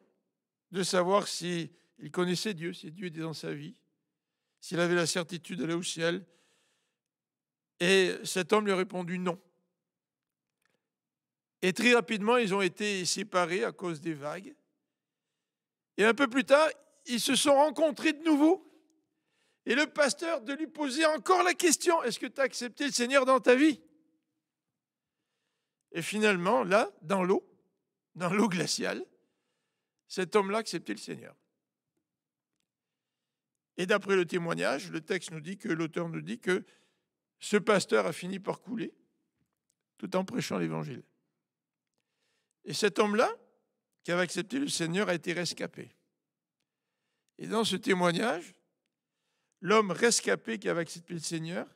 de savoir s'il connaissait Dieu, si Dieu était dans sa vie, s'il avait la certitude d'aller au ciel. Et cet homme lui a répondu non. Et très rapidement, ils ont été séparés à cause des vagues. Et un peu plus tard, ils se sont rencontrés de nouveau. Et le pasteur de lui poser encore la question, est-ce que tu as accepté le Seigneur dans ta vie? Et finalement, là, dans l'eau glaciale, cet homme-là a accepté le Seigneur. Et d'après le témoignage, le texte nous dit que, l'auteur nous dit que ce pasteur a fini par couler tout en prêchant l'évangile. Et cet homme-là, qui avait accepté le Seigneur, a été rescapé. Et dans ce témoignage, l'homme rescapé qui avait accepté le Seigneur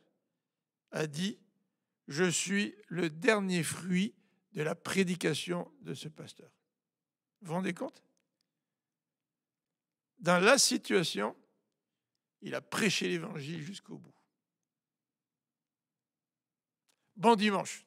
a dit « Je suis le dernier fruit de la prédication de ce pasteur. » Vous vous rendez compte? Dans la situation, il a prêché l'évangile jusqu'au bout. Bon dimanche.